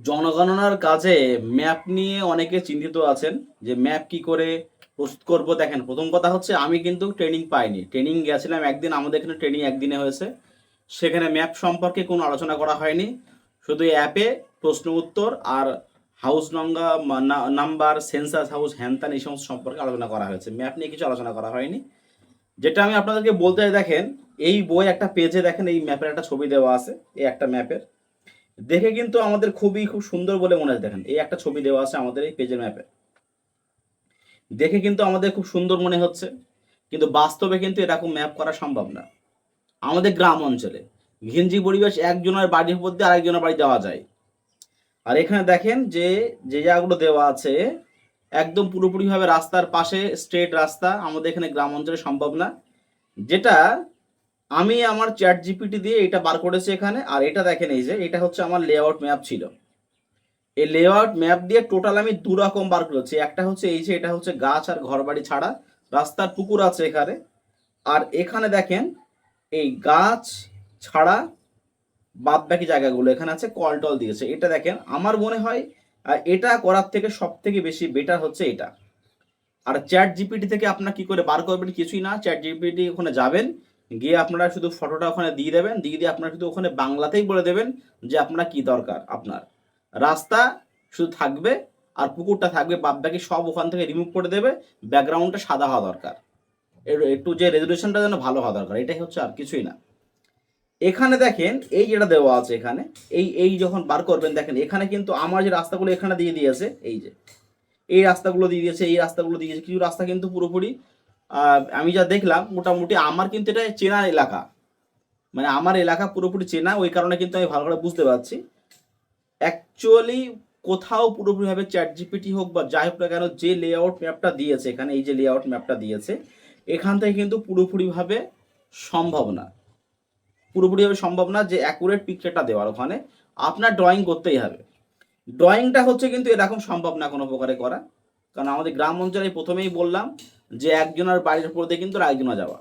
জনগণনার কাজে ম্যাপ নিয়ে অনেকে চিন্তিত আছেন যে ম্যাপ কি করে প্রস্তুত করব। দেখেন, প্রথম কথা হচ্ছে আমি কিন্তু ট্রেনিং পাইনি। ট্রেনিং গেছিলাম একদিন, আমাদের এখানে ট্রেনিং একদিনে হয়েছে। সেখানে ম্যাপ সম্পর্কে কোনো আলোচনা করা হয়নি। শুধু অ্যাপে প্রশ্ন উত্তর আর হাউস নাম্বার, সেন্সাস হাউস, হ্যান এই সমস্ত সম্পর্কে আলোচনা করা হয়েছে। ম্যাপ নিয়ে কিছু আলোচনা করা হয়নি। যেটা আমি আপনাদেরকে বলতে চাই, দেখেন এই বই একটা পেজে দেখেন এই ম্যাপের একটা ছবি দেওয়া আছে। এই একটা ম্যাপের দেখে কিন্তু আমাদের খুব সুন্দর বলে মনে হয়। দেখেন এই একটা ছবি দেওয়া আছে আমাদের এই পেজের ম্যাপে, দেখে কিন্তু আমাদের খুব সুন্দর মনে হচ্ছে, কিন্তু বাস্তবে কিন্তু এরকম ম্যাপ করা সম্ভব না। আমাদের গ্রাম অঞ্চলে ঘিঞ্জি পরিবেশ, একজনের বাড়ির উপর দিয়ে আরেকজনের বাড়ি যাওয়া যায়। আর এখানে দেখেন যে যে জায়গাগুলো দেওয়া আছে একদম পুরোপুরিভাবে রাস্তার পাশে, স্ট্রেট রাস্তা। আমাদের এখানে গ্রাম অঞ্চলে সম্ভব না। যেটা আমি আমার চ্যাট জিপিটি দিয়ে এটা বার করেছি এখানে। আর এটা দেখেন, এই যে এটা হচ্ছে আমার লেআউট ম্যাপ ছিল। এই লেআউট ম্যাপ দিয়ে টোটাল আমি দু রকম বার করেছি। একটা হচ্ছে এই যে এটা হচ্ছে গাছ আর ঘরবাড়ি ছাড়া, রাস্তার পুকুর আছে এখানে। আর এখানে দেখেন এই গাছ ছাড়া বাদ বাকি জায়গাগুলো এখানে আছে, কল টল দিয়েছে। এটা দেখেন, আমার মনে হয় এটা করার থেকে সব থেকে বেশি বেটার হচ্ছে এটা। আর চ্যাট জিপিটি থেকে আপনারা কি করে বার করবেন? কিছুই না, চ্যাট জিপিটি ওখানে যাবেন, গিয়ে আপনারা শুধু ফটোটা ওখানে দিয়ে দেবেন, দিয়ে আপনারা শুধু ওখানে বাংলাতেই বলে দেবেন যে আপনার কি দরকার। আপনার রাস্তা শুধু থাকবে আর পুকুরটা থাকবে, বাদ বাকি সব ওখান থেকে রিমুভ করে দেবে। ব্যাকগ্রাউন্ডটা সাদা হওয়া দরকার, একটু যে রেজুলেশনটা যেন ভালো হওয়া দরকার, এটাই হচ্ছে, আর কিছুই না। এখানে দেখেন এই যেটা দেওয়া আছে এখানে, এই এই যখন বার করবেন দেখেন এখানে কিন্তু আমার যে রাস্তাগুলো এখানে দিয়ে দিয়েছে, এই যে এই রাস্তাগুলো দিয়ে দিয়েছে, এই রাস্তাগুলো দিয়ে দিয়েছে। কিছু রাস্তা কিন্তু পুরোপুরি আমি যা দেখলাম মোটামুটি আমার কিন্তু এটা চেনা এলাকা, মানে আমার এলাকা পুরোপুরি চেনা, ওই কারণে কিন্তু আমি ভালো করে বুঝতে পারছি অ্যাকচুয়ালি কোথাও পুরোপুরিভাবে চ্যাট জিপিটি হোক বা যাই হোক না কেন, যে লেআউট ম্যাপটা দিয়েছে এখানে, এই যে লেআউট ম্যাপটা দিয়েছে এখান থেকে কিন্তু পুরোপুরিভাবে সম্ভব না। পুরোপুরিভাবে সম্ভব না যে অ্যাকুরেট পিকচারটা দেওয়ার। ওখানে আপনার ড্রয়িং করতেই হবে। ড্রয়িংটা হচ্ছে কিন্তু এরকম সম্ভব না কোনো প্রকারে করা, কারণ আমাদের গ্রাম অঞ্চলে প্রথমেই বললাম যে একজনের বাড়ির উপর দিয়ে কিন্তু আরেকজনা যাওয়া।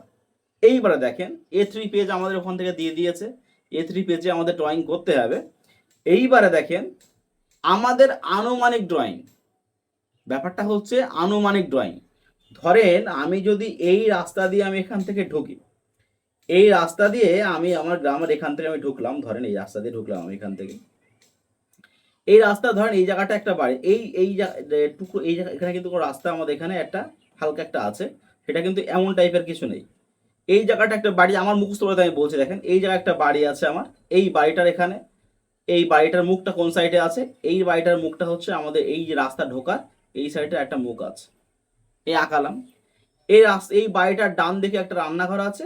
এইবারে দেখেন A3 পেজ আমাদের ওখান থেকে দিয়ে দিয়েছে, A3 পেজে আমাদের ড্রয়িং করতে হবে। এইবারে দেখেন আমাদের আনুমানিক ড্রয়িং, ব্যাপারটা হচ্ছে আনুমানিক ড্রয়িং। ধরেন আমি যদি এই রাস্তা দিয়ে আমি এখান থেকে ঢুকি, এই রাস্তা দিয়ে আমি আমার গ্রামের এখান থেকে আমি ঢুকলাম, ধরেন এই রাস্তা দিয়ে ঢুকলাম আমি এখান থেকে। এই রাস্তা ধরেন এই জায়গাটা একটা বাড়ি, এই এই টুকু এই জায়গা, এখানে কিন্তু কোনো রাস্তা আমাদের এখানে একটা হালকা একটা আছে, সেটা কিন্তু এমন টাইপের কিছু নেই। এই জায়গাটা একটা বাড়ি, আমার মুখস্থ বলতে আমি বলছি, দেখেন এই জায়গায় একটা বাড়ি আছে আমার। এই বাড়িটার এখানে, এই বাড়িটার মুখটা কোন সাইডে আছে? এই বাড়িটার মুখটা হচ্ছে আমাদের এই যে রাস্তা ঢোকার এই সাইডে একটা মুখ আছে, এই আঁকালাম। এই রাস্তা, এই বাড়িটার ডান দিকে একটা রান্নাঘর আছে,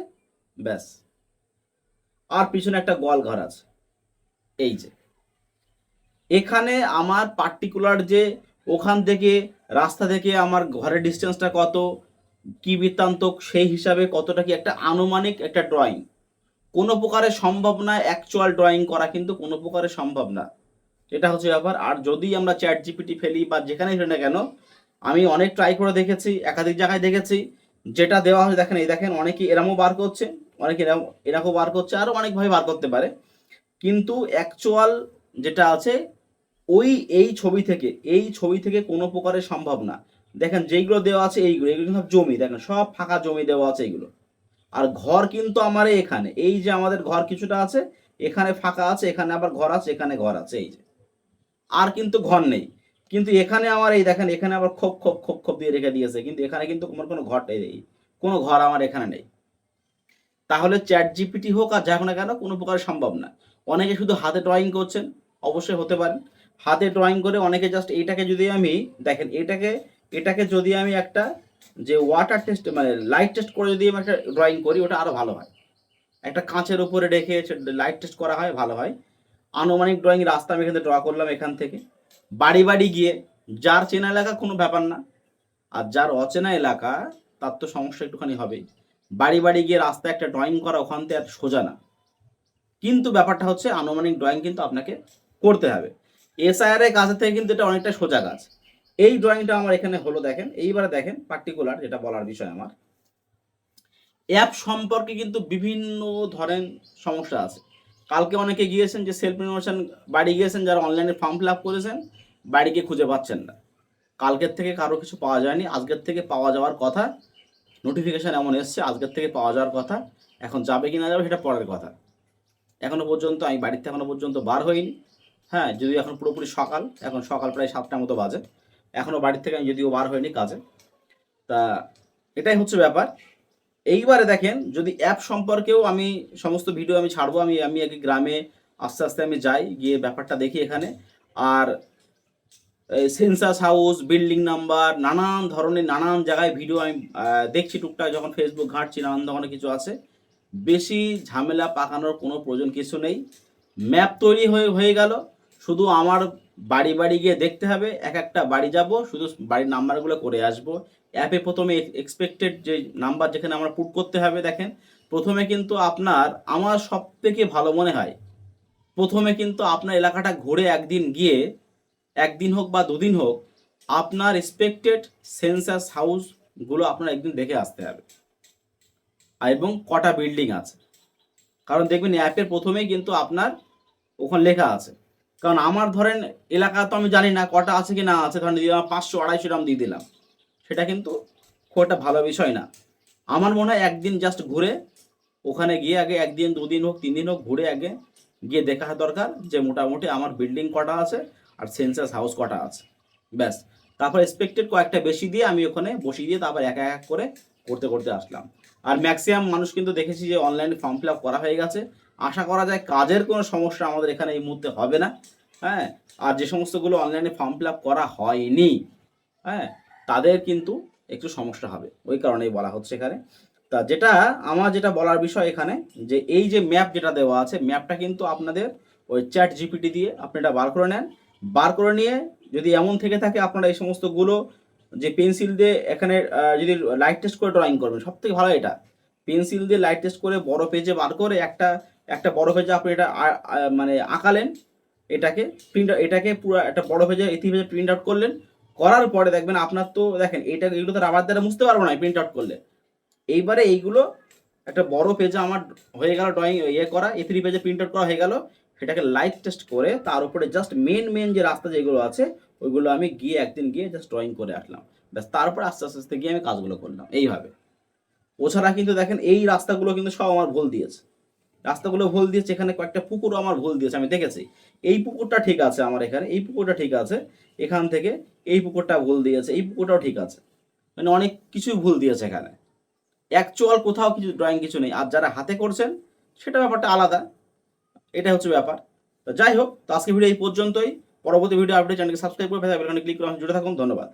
ব্যাস। আর পিছনে একটা গোয়াল ঘর আছে। এই যে এখানে আমার পার্টিকুলার যে ওখান থেকে রাস্তা থেকে আমার ঘরের ডিস্টেন্সটা কত, কি বৃত্তান্ত, সেই হিসাবে কতটা কি একটা আনুমানিক একটা ড্রয়িং। কোনো প্রকারে সম্ভব না অ্যাকচুয়াল ড্রয়িং করা, কিন্তু কোনো প্রকারে সম্ভব না। এটা হচ্ছে ব্যাপার। আর যদি আমরা চ্যাট জিপিটি ফেলি বা যেখানে ফেলি না কেন, আমি অনেক ট্রাই করে দেখেছি, একাধিক জায়গায় দেখেছি, যেটা দেওয়া হয় দেখেন, এই দেখেন অনেকে এরমও বার করছে, অনেকে এরকম বার করছে, আরও অনেকভাবে বার করতে পারে। কিন্তু অ্যাকচুয়াল যেটা আছে ওই এই ছবি থেকে কোনো প্রকারে সম্ভব না। দেখেন যেইগুলো দেওয়া আছে এইগুলো, এগুলো সব জমি, দেখেন সব ফাঁকা জমি দেওয়া আছে এইগুলো। আর ঘর কিন্তু আমার এখানে, এই যে আমাদের ঘর কিছুটা আছে, এখানে ফাঁকা আছে, এখানে আবার ঘর আছে, এখানে ঘর আছে, এই যে আর কিন্তু ঘর নেই। কিন্তু এখানে আমার এই দেখেন এখানে আবার খোপ খোপ খোপ খোপ দিয়ে রেখে দিয়েছে, কিন্তু এখানে কিন্তু আমার কোনো ঘর নেই, কোনো ঘর আমার এখানে নেই। তাহলে চ্যাট জিপিটি হোক আর যাই হোক না কেন, কোনো প্রকার সম্ভব না। অনেকে শুধু হাতে ড্রয়িং করছেন, অবশ্যই হতে পারে। হাতে ড্রয়িং করে অনেকে জাস্ট এইটাকে যদি আমি, দেখেন এটাকে, এটাকে যদি আমি একটা যে ওয়াটার টেস্ট মানে লাইট টেস্ট করে যদি আমি একটা ড্রয়িং করি, ওটা আরও ভালো হয়। একটা কাঁচের উপরে রেখে লাইট টেস্ট করা হয়, ভালো হয়। আনুমানিক ড্রয়িং রাস্তা আমি এখানে ড্র করলাম এখান থেকে। বাড়ি বাড়ি গিয়ে, যার চেনা এলাকা কোনো ব্যাপার না, আর যার অচেনা এলাকা তার তো সমস্যা একটুখানি হবেই। বাড়ি বাড়ি গিয়ে রাস্তা একটা ড্রয়িং করা ওখান থেকে এত সোজা না, কিন্তু ব্যাপারটা হচ্ছে আনুমানিক ড্রয়িং কিন্তু আপনাকে করতে হবে। এসআইআর এর কাছে থেকে কিন্তু এটা অনেকটা সোজা কাজ। এই ড্রয়িংটা আমার এখানে হলো, দেখেন এইবারে দেখেন পার্টিকুলার যেটা বলার বিষয় আমার, অ্যাপ সম্পর্কে কিন্তু বিভিন্ন ধরেন সমস্যা আছে। কালকে অনেকে গিয়েছেন যে সেলফ প্রমোশন বাড়ি গিয়েছেন, যারা অনলাইনে ফর্ম ফিল আপ করেছেন, বাড়ি গিয়ে খুঁজে পাচ্ছেন না। কালকের থেকে কারো কিছু পাওয়া যায়নি, আজকের থেকে পাওয়া যাওয়ার কথা। নোটিফিকেশান এমন এসছে আজকের থেকে পাওয়া যাওয়ার কথা। এখন যাবে কি না যাবে সেটা পরের কথা। এখনও পর্যন্ত আমি বাড়িতে এখনও পর্যন্ত বার হইনি। হ্যাঁ, যদিও এখন পুরোপুরি সকাল, এখন সকাল প্রায় 7টার মতো বাজে, এখনও বাড়ির থেকে আমি যদিও বার হইনি কাজে। তা এটাই হচ্ছে ব্যাপার। এইবারে দেখেন, যদি অ্যাপ সম্পর্কেও আমি সমস্ত ভিডিও আমি ছাড়বো, আমি আমি আগে গ্রামে আস্তে আস্তে আমি যাই, গিয়ে ব্যাপারটা দেখি এখানে। আর সেন্সাস হাউস, বিল্ডিং নাম্বার, নানান ধরনের নানান জায়গায় ভিডিও আমি দেখছি টুকটাক, যখন ফেসবুক ঘাঁটছি নানান ধরনের কিছু আছে। বেশি ঝামেলা পাকানোর কোনো প্রয়োজন কিছু নেই। ম্যাপ তৈরি হয়ে গেল, শুধু আমার বাড়ি বাড়ি গিয়ে দেখতে হবে, এক একটা বাড়ি যাব, শুধু বাড়ির নাম্বারগুলো করে আসবো। অ্যাপে প্রথমে এক্সপেক্টেড যে নাম্বার যেখানে আমরা পুট করতে হবে, দেখেন প্রথমে কিন্তু আপনার, আমার সব থেকে ভালো মনে হয় প্রথমে কিন্তু আপনার এলাকাটা ঘুরে একদিন গিয়ে, একদিন হোক বা দুদিন হোক, আপনার এক্সপেক্টেড সেন্সাস হাউসগুলো আপনার একদিন দেখে আসতে হবে, আর এবং কটা বিল্ডিং আছে। কারণ দেখবেন অ্যাপের প্রথমেই কিন্তু আপনার ওখানে লেখা আছে। কারণ আমার ধরেন এলাকা তো আমি জানি না কটা আছে কি না আছে, ধরেন যদি আমার 500-250 গ্রাম দিয়ে দিলাম, সেটা কিন্তু খুব একটা ভালো বিষয় না। আমার মনে হয় একদিন জাস্ট ঘুরে ওখানে গিয়ে আগে, একদিন 2 দিন হোক 3 দিন হোক, ঘুরে আগে গিয়ে দেখা দরকার যে মোটামুটি আমার বিল্ডিং কটা আছে আর সেন্সাস হাউস কটা আছে, ব্যাস। তারপর এক্সপেক্টেড কয়েকটা বেশি দিয়ে আমি ওখানে বসিয়ে দিয়ে তারপর এক এক করে করতে করতে আসলাম। আর ম্যাক্সিমাম মানুষ কিন্তু দেখেছি যে অনলাইনে ফর্ম ফিল আপ করা হয়ে গেছে। আশা করা যায় কাজের কোনো সমস্যা আমাদের এখানে এই মুহূর্তে হবে না। হ্যাঁ, আর যে সমস্তগুলো অনলাইনে ফর্ম ফিল আপ করা হয়নি, হ্যাঁ, তাদের কিন্তু একটু সমস্যা হবে, ওই কারণেই বলা হচ্ছে এখানে। তা যেটা আমার যেটা বলার বিষয় এখানে, যে এই যে ম্যাপ যেটা দেওয়া আছে, ম্যাপটা কিন্তু আপনাদের ওই চ্যাট জিপিটি দিয়ে আপনি এটা বার করে নেন। বার করে নিয়ে যদি এমন থেকে থাকে আপনারা এই সমস্তগুলো যে পেন্সিল দিয়ে এখানে যদি লাইট টেস্ট করে ড্রয়িং করবেন, সব থেকে ভালো এটা। পেন্সিল দিয়ে লাইট টেস্ট করে বড় পেজে বার করে একটা একটা বড় পেজে আপনি এটা মানে আঁকালেন, এটাকে পুরো একটা বড় পেজে এথি পেজে প্রিন্ট আউট করলেন। করার পরে দেখবেন আপনার তো দেখেন এগুলো তো রাবার দ্বারা মুছতে পারবো না প্রিন্ট আউট করলে। এইবারে এইগুলো একটা বড় পেজে আমার হয়ে গেল ড্রয়িং করা, A3 পেজে প্রিন্ট আউট করা হয়ে গেল। সেটাকে লাইট টেস্ট করে তার উপরে জাস্ট মেন যে রাস্তা যেগুলো আছে ওইগুলো আমি গিয়ে একদিন গিয়ে জাস্ট ড্রয়িং করে আসলাম, ব্যাস। তারপর আস্তে আস্তে আস্তে গিয়ে আমি কাজগুলো করলাম এইভাবে। ওছাড়া কিন্তু দেখেন এই রাস্তাগুলো কিন্তু সব আমার ভুল দিয়েছে, রাস্তাগুলো ভুল দিয়েছে, এখানে কয়েকটা পুকুরও আমার ভুল দিয়েছে, আমি দেখেছি। এই পুকুরটা ঠিক আছে আমার এখানে, এই পুকুরটা ঠিক আছে, এখান থেকে এই পুকুরটা ভুল দিয়েছে, এই পুকুরটাও ঠিক আছে, মানে অনেক কিছু ভুল দিয়েছে এখানে। অ্যাকচুয়াল কোথাও কিছু ড্রয়িং কিছু নেই। আর যারা হাতে করছেন সেটা ব্যাপারটা আলাদা, এটা হচ্ছে ব্যাপার। তো যাই হোক, তো আজকে ভিডিও এই পর্যন্তই। পরবর্তী ভিডিও আপডেট চ্যানেলকে সাবস্ক্রাইব করে বেল আইকনে ক্লিক করে জুড়ে থাকুন। ধন্যবাদ।